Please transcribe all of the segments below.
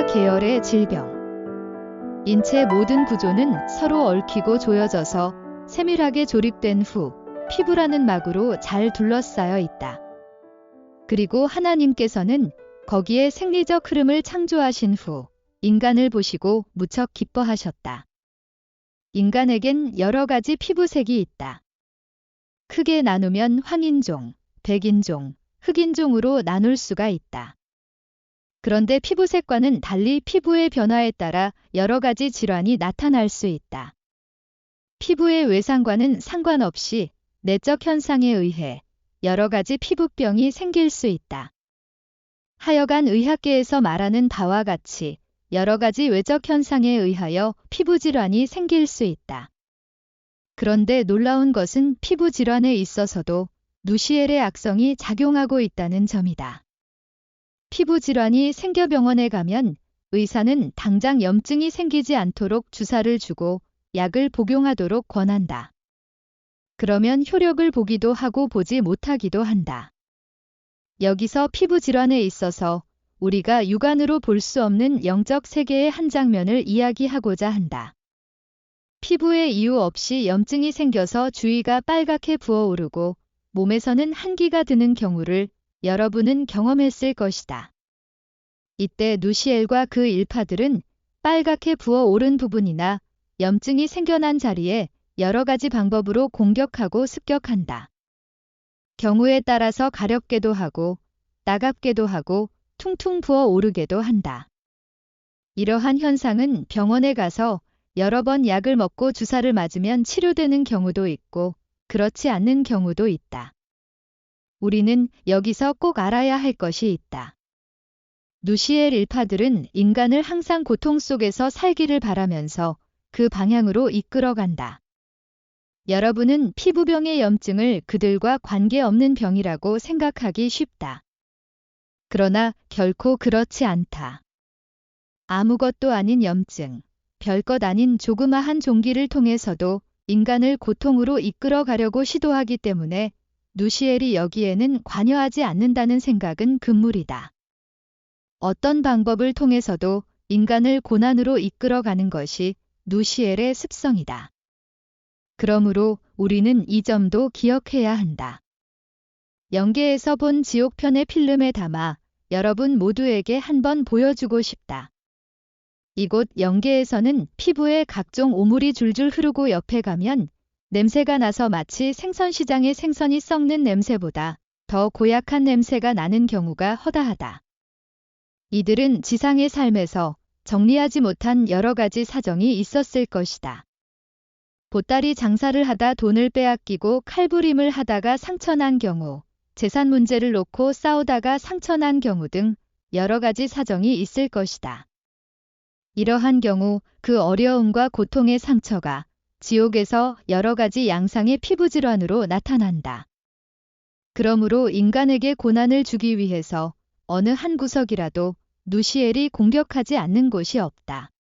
피부와 계열의 질병. 인체 모든 구조는 서로 얽히고 조여져서 세밀하게 조립된 후 피부라는 막으로 잘 둘러싸여 있다. 그리고 하나님께서는 거기에 생리적 흐름을 창조하신 후 인간을 보시고 무척 기뻐하셨다. 인간에겐 여러 가지 피부색이 있다. 크게 나누면 황인종, 백인종, 흑인종으로 나눌 수가 있다. 그런데 피부색과는 달리 피부의 변화에 따라 여러 가지 질환이 나타날 수 있다. 피부의 외상과는 상관없이 내적 현상에 의해 여러 가지 피부병이 생길 수 있다. 하여간 의학계에서 말하는 바와 같이 여러 가지 외적 현상에 의하여 피부 질환이 생길 수 있다. 그런데 놀라운 것은 피부 질환에 있어서도 누시엘의 악성이 작용하고 있다는 점이다. 피부 질환이 생겨 병원에 가면 의사는 당장 염증이 생기지 않도록 주사를 주고 약을 복용하도록 권한다. 그러면 효력을 보기도 하고 보지 못하기도 한다. 여기서 피부 질환에 있어서 우리가 육안으로 볼 수 없는 영적 세계의 한 장면을 이야기하고자 한다. 피부에 이유 없이 염증이 생겨서 주위가 빨갛게 부어오르고 몸에서는 한기가 드는 경우를 여러분은 경험했을 것이다. 이때 누시엘과 그 일파들은 빨갛게 부어오른 부분이나 염증이 생겨난 자리에 여러 가지 방법으로 공격하고 습격한다. 경우에 따라서 가렵게도 하고 따갑게도 하고 퉁퉁 부어오르게도 한다. 이러한 현상은 병원에 가서 여러 번 약을 먹고 주사를 맞으면 치료되는 경우도 있고 그렇지 않는 경우도 있다. 우리는 여기서 꼭 알아야 할 것이 있다. 누시엘 일파들은 인간을 항상 고통 속에서 살기를 바라면서 그 방향으로 이끌어간다. 여러분은 피부병의 염증을 그들과 관계없는 병이라고 생각하기 쉽다. 그러나 결코 그렇지 않다. 아무것도 아닌 염증, 별것 아닌 조그마한 종기를 통해서도 인간을 고통으로 이끌어가려고 시도하기 때문에 누시엘이 여기에는 관여하지 않는다는 생각은 금물이다. 어떤 방법을 통해서도 인간을 고난으로 이끌어가는 것이 누시엘의 습성이다. 그러므로 우리는 이 점도 기억해야 한다. 영계에서 본 지옥편의 필름에 담아 여러분 모두에게 한번 보여주고 싶다. 이곳 영계에서는 피부에 각종 오물이 줄줄 흐르고 옆에 가면 냄새가 나서 마치 생선시장의 생선이 썩는 냄새보다 더 고약한 냄새가 나는 경우가 허다하다. 이들은 지상의 삶에서 정리하지 못한 여러 가지 사정이 있었을 것이다. 보따리 장사를 하다 돈을 빼앗기고 칼부림을 하다가 상처난 경우, 재산 문제를 놓고 싸우다가 상처난 경우 등 여러 가지 사정이 있을 것이다. 이러한 경우 그 어려움과 고통의 상처가 지옥에서 여러 가지 양상의 피부질환으로 나타난다. 그러므로 인간에게 고난을 주기 위해서 어느 한 구석이라도 누시엘이 공격하지 않는 곳이 없다.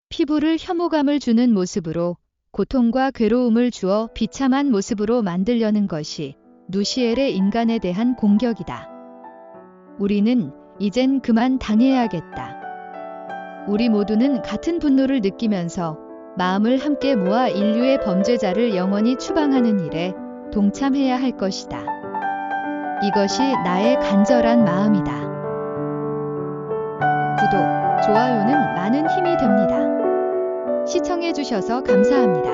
피부를 혐오감을 주는 모습으로 고통과 괴로움을 주어 비참한 모습으로 만들려는 것이 누시엘의 인간에 대한 공격이다. 우리는 이젠 그만 당해야겠다. 우리 모두는 같은 분노를 느끼면서 마음을 함께 모아 인류의 범죄자를 영원히 추방하는 일에 동참해야 할 것이다. 이것이 나의 간절한 마음이다. 구독, 좋아요는 많은 힘이 됩니다. 시청해주셔서 감사합니다.